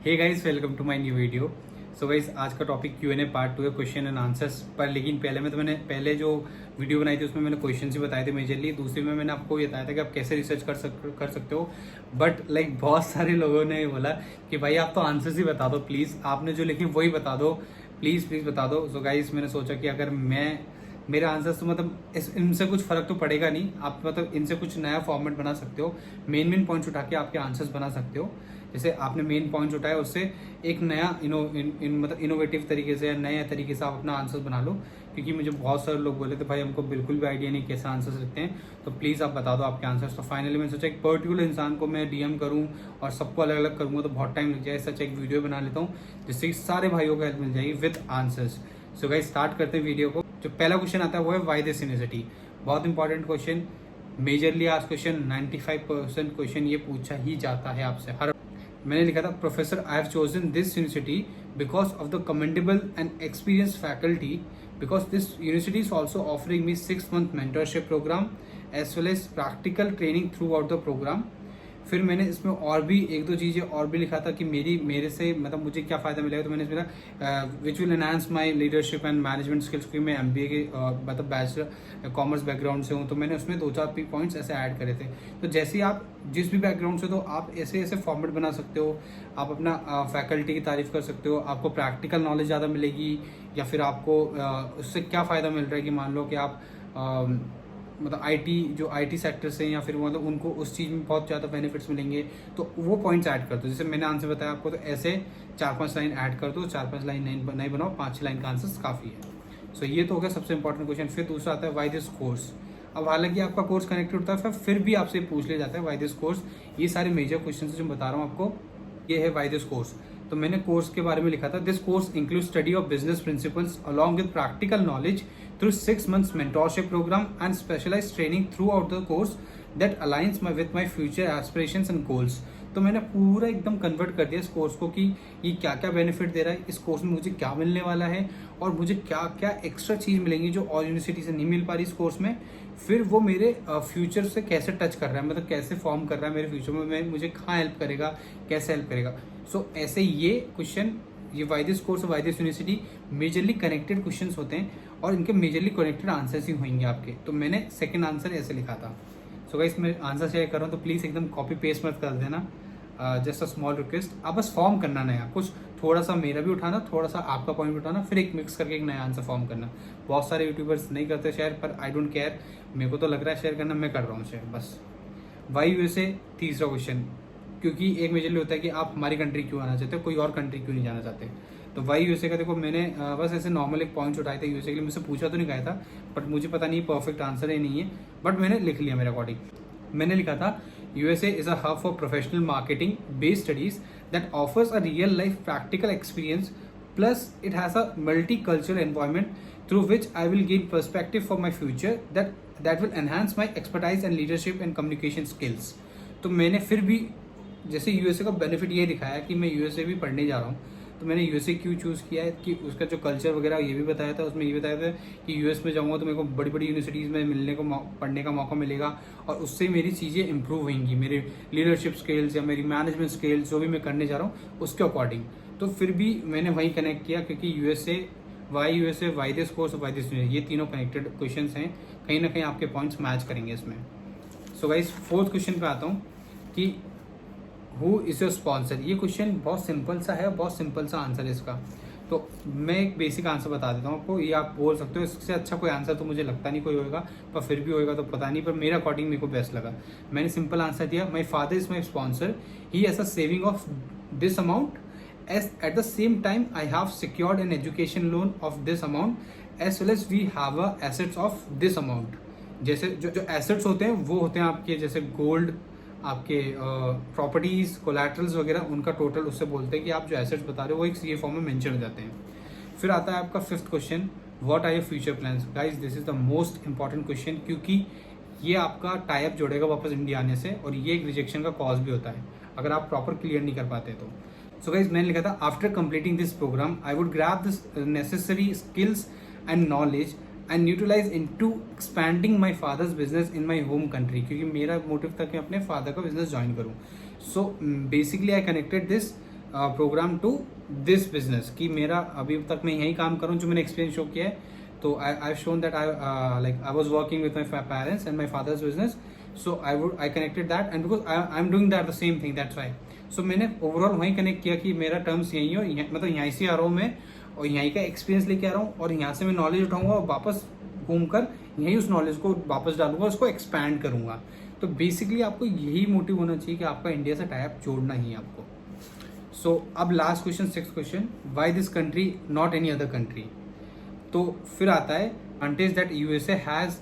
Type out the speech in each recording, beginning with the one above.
Hey guys, welcome to my new video. So guys, आज का topic Q&A part 2 है, question and answers पर। लेकिन मैंने पहले जो वीडियो बनाई थी उसमें मैंने क्वेश्चन ही बताए थे मेजरली। दूसरे में मैंने आपको ये बताया था कि आप कैसे रिसर्च कर सकते हो। बट बहुत सारे लोगों ने बोला कि भाई आप तो आंसर्स ही बता दो प्लीज़, आपने जो लिखी वही बता दो, प्लीज़ बता दो। सो गाइस, मैंने सोचा कि अगर मेरे आंसर्स तो इनसे कुछ फर्क तो पड़ेगा नहीं, आप इनसे कुछ नया फॉर्मेट बना सकते हो। मेन पॉइंट्स उठा के आपके आंसर्स बना सकते हो। जैसे आपने मेन पॉइंट्स उठाए, उससे एक नया इनोवेटिव तरीके से या नए तरीके से आप अपना आंसर बना लो। क्योंकि मुझे बहुत सारे लोग बोले थे भाई हमको बिल्कुल भी आइडिया नहीं कैसे आंसर्स लिखते हैं, तो प्लीज़ आप बता दो आपके आंसर्स। तो फाइनली मैंने सोचा एक पर्टिकुलर इंसान को मैं डीएम करूं और सबको अलग अलग करूंगा तो बहुत टाइम लग जाए। सच एक वीडियो बना लेता हूँ जिससे सारे भाइयों को हेल्प मिल जाएगी with answers. So guys, start करते हैं वीडियो को। जो पहला क्वेश्चन आता है वो है व्हाई दिस यूनिवर्सिटी। बहुत इंपॉर्टेंट क्वेश्चन, मेजरली आज क्वेश्चन 95% क्वेश्चन ये पूछा ही जाता है आपसे हर। मैंने लिखा था professor, I have chosen this university because of the commendable and experience faculty, because this university is also offering me 6 month mentorship program as well as practical training throughout the program. फिर मैंने इसमें और भी एक दो चीज़ें और भी लिखा था कि मेरे से मुझे क्या फ़ायदा मिलेगा। तो मैंने इसमें which will enhance my leadership and management skills, क्योंकि मैं MBA के बैचलर कॉमर्स बैकग्राउंड से हूँ। तो मैंने उसमें 2-4 पॉइंट्स ऐसे ऐड करे थे। तो जैसे आप जिस भी बैकग्राउंड से, तो आप ऐसे फॉर्मेट बना सकते हो। आप अपना फैकल्टी की तारीफ कर सकते हो, आपको प्रैक्टिकल नॉलेज ज़्यादा मिलेगी, या फिर आपको उससे क्या फ़ायदा मिल रहा है कि मान लो कि आप IT सेक्टर से, या फिर उनको उस चीज़ में बहुत ज़्यादा बेनिफिट्स मिलेंगे, तो वो पॉइंट्स ऐड कर दो। जैसे मैंने आंसर बताया आपको, तो ऐसे 4-5 लाइन ऐड कर दो। 4-5 लाइन नहीं बनाओ, 5-6 लाइन का आंसर काफ़ी है। सो ये तो हो गया सबसे इंपॉर्टेंट क्वेश्चन। फिर दूसरा आता है वाई दिस कोर्स। अब हालांकि आपका कोर्स कनेक्टेड होता है, फिर भी आपसे पूछ लिया जाता है वाई दिस कोर्स। ये सारे मेजर क्वेश्चन जो बता रहा हूँ आपको, ये है वाई दिस कोर्स। तो मैंने कोर्स के बारे में लिखा था, this course include study of business principles along with practical knowledge through 6 months mentorship program and specialized training throughout the course that aligns with my future aspirations and goals। तो मैंने पूरा एकदम कन्वर्ट कर दिया इस कोर्स को कि ये क्या क्या बेनिफिट दे रहा है, इस कोर्स में मुझे क्या मिलने वाला है, और मुझे क्या क्या एक्स्ट्रा चीज़ मिलेंगी जो और यूनिवर्सिटी से नहीं मिल पा रही इस कोर्स में। फिर वो मेरे फ्यूचर से कैसे टच कर रहा है, कैसे फॉर्म कर रहा है मेरे फ्यूचर में, मुझे कहाँ हेल्प करेगा, कैसे हेल्प करेगा। सो ऐसे ये क्वेश्चन, ये वाई दिस कोर्स और why this university majorly connected questions होते हैं, और इनके मेजरली कनेक्टेड आंसर्स ही होंगे आपके। तो मैंने सेकंड आंसर ऐसे लिखा था। सो गाइस, मैं आंसर शेयर कर रहा हूँ तो प्लीज़ एकदम कॉपी पेस्ट मत कर देना। जस्ट अ स्मॉल रिक्वेस्ट, आप बस फॉर्म करना नया कुछ, थोड़ा सा मेरा भी उठाना, थोड़ा सा आपका पॉइंट भी उठाना, फिर एक मिक्स करके एक नया आंसर फॉर्म करना। बहुत सारे यूट्यूबर्स नहीं करते शेयर, पर आई डोंट केयर, मेरे को तो लग रहा है शेयर करना, मैं कर रहा हूँ शेयर बस। वाई USA तीसरा क्वेश्चन, क्योंकि एक मेजरली होता है कि आप हमारी कंट्री क्यों आना चाहते हो, कोई और कंट्री क्यों नहीं जाना चाहते। तो वाई USA का देखो, मैंने बस ऐसे नॉर्मल एक पॉइंट्स उठाए थे USA के लिए। मुझसे पूछा तो नहीं गया था, बट मुझे पता नहीं परफेक्ट आंसर ही नहीं है, बट मैंने लिख लिया मेरे अकॉर्डिंग। मैंने लिखा था USA is a hub for professional marketing based studies that offers a real life practical experience, plus it has a multi cultural environment through which I will gain perspective for my future that will enhance my expertise and leadership and communication skills. तो मैंने फिर भी जैसे USA का benefit ये दिखाया कि मैं USA भी पढ़ने जा रहा हूँ, तो मैंने USA क्यों चूज़ किया है कि उसका जो कल्चर वगैरह ये भी बताया था। उसमें ये बताया था कि US में जाऊँगा तो मेरे को बड़ी बड़ी यूनिवर्सिटीज़ में पढ़ने का मौका मिलेगा, और उससे मेरी चीज़ें इंप्रूव होंगी, मेरे लीडरशिप स्किल्स या मेरी मैनेजमेंट स्किल्स जो भी मैं करने जा रहा हूँ उसके अकॉर्डिंग। तो फिर भी मैंने वही कनेक्ट किया, क्योंकि why USA, why this course और वाई दिस, ये तीनों कनेक्टेड क्वेश्चन हैं, कहीं ना कहीं आपके पॉइंट्स मैच करेंगे इसमें। सो गाइस, फोर्थ क्वेश्चन पे आता हूँ कि हु इज योर स्पॉन्सर। ये क्वेश्चन बहुत सिंपल सा है, बहुत सिंपल सा आंसर है इसका। तो मैं एक बेसिक आंसर बता देता हूँ आपको, ये आप बोल सकते हो। इससे अच्छा कोई आंसर तो मुझे लगता नहीं कोई होगा, पर फिर भी होएगा तो पता नहीं, पर मेरे अकॉर्डिंग मेरे को बेस्ट लगा। मैंने सिंपल आंसर दिया, my father is my sponsor, he has a saving of this amount, as at the same time I have secured an education loan of this amount as well as we have a assets of this amount। जैसे जो assets होते हैं वो होते हैं आपके, जैसे gold, आपके प्रॉपर्टीज, कोलैटरल्स वगैरह, उनका टोटल उससे बोलते हैं कि आप जो एसेट्स बता रहे हो वो एक CA फॉर्म में मेंशन हो जाते हैं। फिर आता है आपका fifth question, what are your future plans. Guys, this is the most important question, क्योंकि ये आपका टाइप जोड़ेगा वापस इंडिया आने से, और ये एक रिजेक्शन का कॉज भी होता है अगर आप प्रॉपर क्लियर नहीं कर पाते तो। सो गाइस, मैंने लिखा था after completing this program I would grab this necessary skills and knowledge and utilize into expanding my father's business in my home country, क्योंकि मेरा मोटिव था कि मैं अपने फादर का बिजनेस ज्वाइन करूँ। So basically I connected this program to this business, कि मेरा अभी तक मैं यही काम करूँ जो मैंने एक्सपीरियंस शो किया है. तो I shown that I was working with my parents and my father's business. So I connected that and because I am doing that the same thing, that's why. So मैंने overall वहीं connect किया कि मेरा terms यही हो, मतलब यहीं से आ रहा हूँ मैं और यहीं का एक्सपीरियंस लेके आ रहा हूँ और यहाँ से मैं नॉलेज उठाऊंगा और वापस घूमकर यहीं उस नॉलेज को वापस डालूंगा, उसको एक्सपैंड करूंगा. तो बेसिकली आपको यही मोटिव होना चाहिए कि आपका इंडिया से टाइप जोड़ना ही है आपको. सो अब last question, 6th question, why this country not any other country. तो फिर आता है advantage that USA has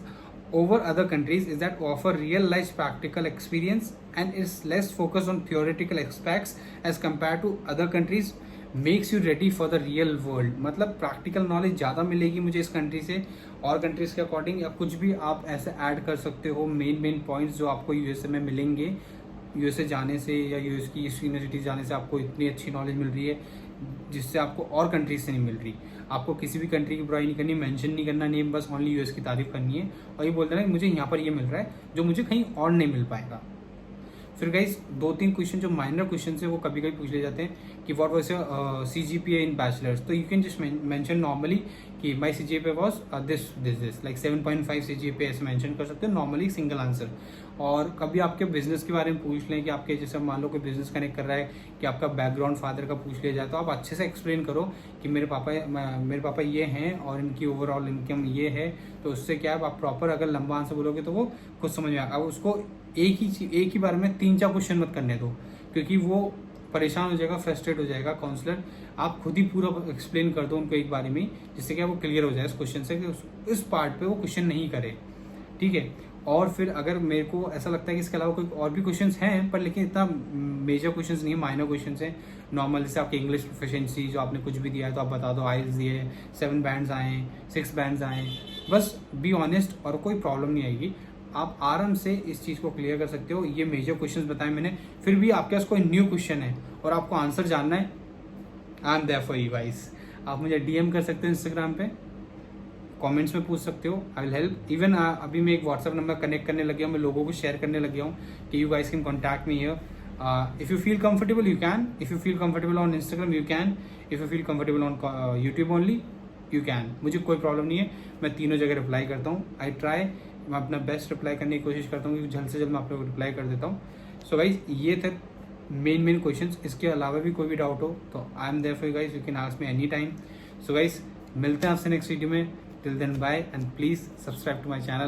over other countries is that offer real life practical experience and is less focused on theoretical aspects as compared to other countries, makes you ready for the real world. मतलब practical knowledge ज़्यादा मिलेगी मुझे इस country से और countries के according, या कुछ भी आप ऐसे ऐड कर सकते हो मेन पॉइंट्स जो आपको यूएसए में मिलेंगे. यूएसए जाने से या यूएस की यूनिवर्सिटी जाने से आपको इतनी अच्छी नॉलेज मिल रही है जिससे आपको और कंट्रीज से नहीं मिल रही. आपको किसी भी कंट्री की बुराई नहीं करनी, मेंशन नहीं करना नेम, बस ओनली यूएस की तारीफ करनी है और ये बोल देना कि मुझे यहाँ पर ये मिल रहा है जो मुझे कहीं और नहीं मिल पाएगा. फिर गाइस 2-3 क्वेश्चन जो माइनर क्वेश्चन है वो कभी कभी पूछ ले जाते हैं कि what was your CGPA in bachelor's. तो you can just mention normally कि my CGPA was this like 7.5 CGPA ऐसे मेंशन कर सकते हो नॉर्मली, सिंगल आंसर. और कभी आपके बिजनेस के बारे में पूछ लें कि आपके जैसे मान लो कोई बिजनेस कनेक्ट कर रहा है कि आपका बैकग्राउंड फादर का पूछ लिया जाए तो आप अच्छे से एक्सप्लेन करो कि मेरे पापा ये हैं और इनकी ओवरऑल इनकम ये है. तो उससे क्या है, आप प्रॉपर अगर लंबा आंसर बोलोगे तो वो कुछ समझ में आएगा. अब उसको एक ही बार में 3-4 क्वेश्चन मत करने दो क्योंकि वो परेशान हो जाएगा, फ्रस्ट्रेट हो जाएगा काउंसलर. आप खुद ही पूरा एक्सप्लेन कर दो उनको एक बार में, जिससे कि वो क्लियर हो जाए इस क्वेश्चन से कि इस पार्ट पे वो क्वेश्चन नहीं करे. ठीक है. और फिर अगर मेरे को ऐसा लगता है कि इसके अलावा कोई और भी क्वेश्चंस हैं पर लेकिन इतना मेजर क्वेश्चंस नहीं है, माइनर क्वेश्चंस हैं. नॉर्मल जैसे आपकी इंग्लिश प्रोफिशिएंसी जो आपने कुछ भी दिया है तो आप बता दो, आइल्स दिए, 7 बैंड्स आए, 6 बैंड्स आए, बस बी ऑनेस्ट और कोई प्रॉब्लम नहीं आएगी. आप आराम से इस चीज़ को क्लियर कर सकते हो. ये मेजर क्वेश्चंस बताए मैंने. फिर भी आपके पास कोई न्यू क्वेश्चन है और आपको आंसर जानना है, I am there for you guys. आप मुझे DM कर सकते हो इंस्टाग्राम पे, कमेंट्स में पूछ सकते हो, आई विल हेल्प. इवन अभी मैं एक व्हाट्सएप नंबर कनेक्ट करने लग गया हूँ, मैं लोगों को शेयर करने लग गया हूँ कि you guys can contact me here. If you feel comfortable you can, if you feel comfortable on Instagram you can, if you feel comfortable on YouTube only you can. मुझे कोई प्रॉब्लम नहीं है, मैं तीनों जगह रिप्लाई करता हूँ. I try, मैं अपना बेस्ट रिप्लाई करने की कोशिश करता हूँ कि जल्द से जल्द मैं आप लोगों को रिप्लाई कर देता हूँ. सो गाइज ये थे मेन क्वेश्चंस. इसके अलावा भी कोई भी डाउट हो तो I am there for you guys, you can ask me any time. So guys मिलते हैं आपसे नेक्स्ट वीडियो में. Till then bye and please subscribe to my channel.